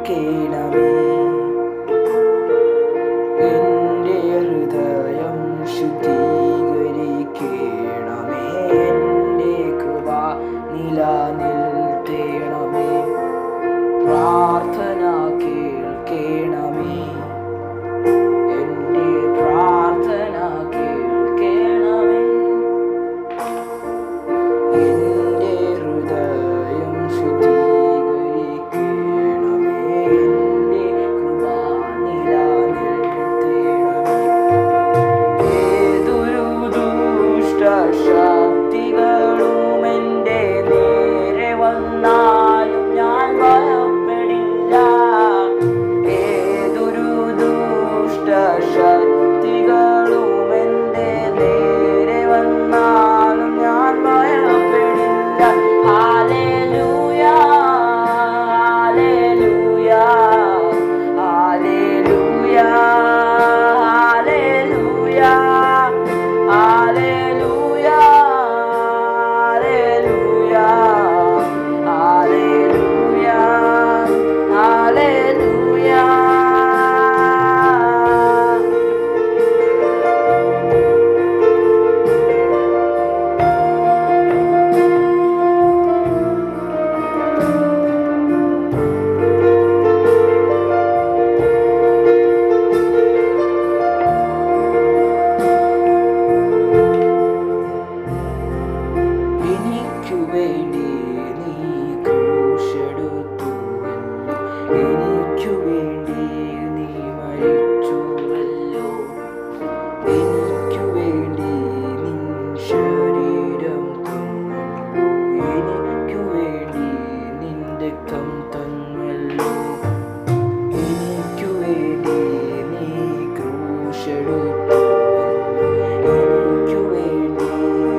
കേൾക്കണമേ. എൻ്റെ ഹൃദയം ശുദ്ധീകരിക്കണമേ. എൻ്റെ കൃപ നിലനിർത്തണമേ. പ്രാർത്ഥന കേൾക്കണമേ. എൻ്റെ പ്രാർത്ഥന കേൾക്കണമേ. എൻ്റെ ഹൃദയം ശുദ്ധീകരിക്കണമേ. എൻ്റെ കൃപ നിലനിർത്തണമേ. ഏതൊരു ദുഷ്ടശക്തികളും എൻ്റെ നേരെ വന്നാലും ഞാൻ ഭയപ്പെടില്ല. ഏതൊരു ദുഷ്ടശക്തികളും എൻ്റെ നേരെ വന്നാലും ഞാൻ ഭയപ്പെടില്ല. Hallelujah, hallelujah, hallelujah, hallelujah, hallelujah, hallelujah, hallelujah. എനിക്കു വേണ്ടി നീ ക്രൂശെടുത്തുവല്ലോ. എനിക്കു വേണ്ടി നീ മരിച്ചുവല്ലോ. എനിക്കു വേണ്ടി നിൻ ശരീരം തന്നല്ലോ. എനിക്കു വേണ്ടി നിൻ രക്തം തന്നല്ലോ. എനിക്കു വേണ്ടി നീ ക്രൂശെടുത്തുവല്ലോ. എനിക്കു വേണ്ടി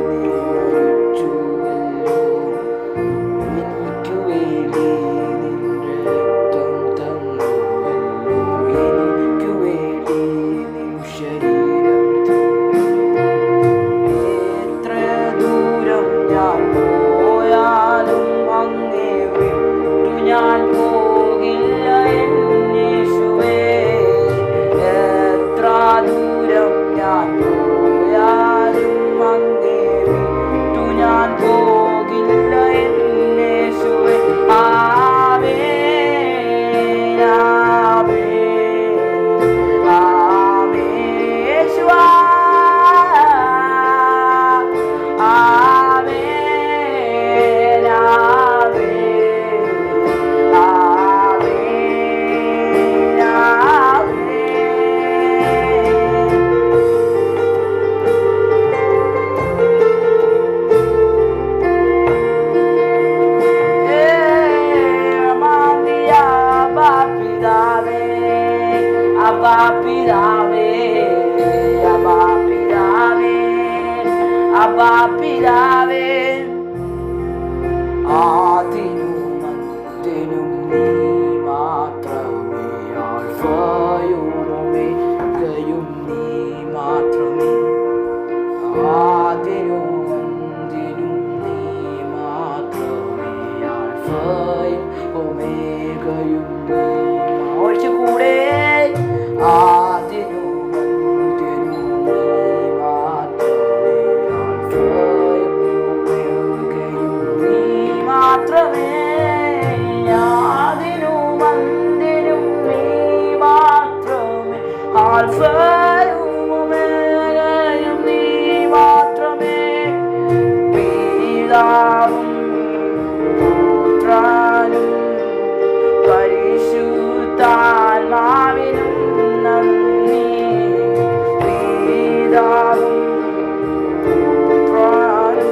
നീ മരിച്ചുവല്ലോ. എനിക്കു വേണ്ടി നിൻ രക്തം തന്നുവല്ലോ. എനിക്കു വേണ്ടി നിൻ ശരീരം തന്നല്ലോ. എത്ര ദൂരം ഞാൻ പോയാലും അങ്ങേ വിട്ടു ഞാൻ പോകില്ല എന്നേശുവേ. എത്ര ദൂരം ഞാൻ പോയാലും അങ്ങേ വിട്ടു ഞാൻ പോകില്ല എന്നേശുവേ. ആമേൻ, ആമേൻ, ആമേൻ യേശുവാ. ആമേൻ, ആമേൻ, ആമേൻ, ആമേൻ. Abba Pidavé, Abba Pidavé, Abba Pidavé. ആദിനും അന്ത്യനും നീ മാത്രമേ. ആൽഫയും ഒമേഗയും നീ മാത്രമേ. ആദിനും അന്ത്യനും നീ മാത്രമേ. ആൽഫയും ഒമേഗയും നീ ഒഴിച്ചുകൂടെ. ആദിനും അന്ത്യനും നീ മാത്രമേ. ആൽഫയും ഒമേഗയും നീ മാത്രമേ. ആദിനും അന്ത്യനും നീ മാത്രമേ. ആൽഫയും ഒമേഗയും നീ മാത്രമേ. പിതാവും പുത്രനും പരിശുദ്ധാത്മാവിനും നന്ദി. പിതാവും പുത്രനും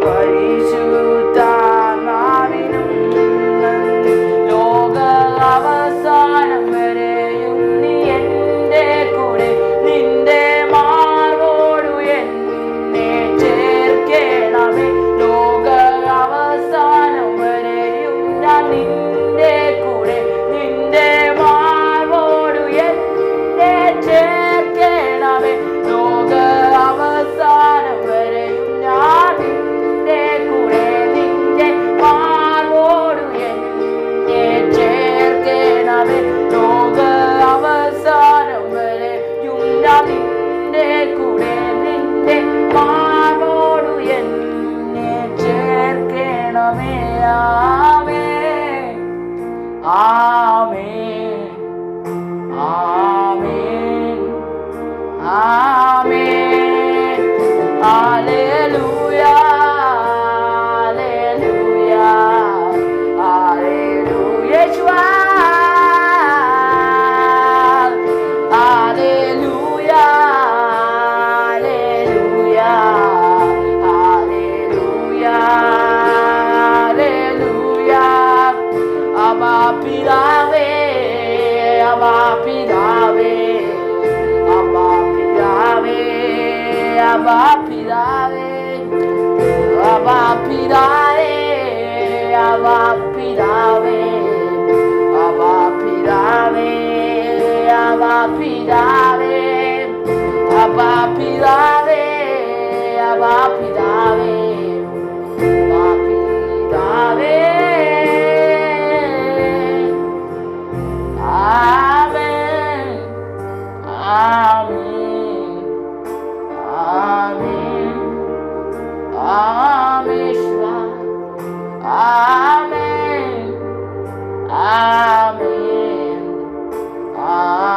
പരിശുദ്ധാത്മാവിനും നന്ദി. ലോക അവസാനം വരെയും നീ എൻ്റെ പിതാവേ അപ്പാ പിതാവേ അപ്പാ പിതാവേ അപ്പാ പിതാവേ ആമേൻ ആമേൻ ആമേൻ ആമേശ്വര ആമേൻ ആമേൻ ആമേൻ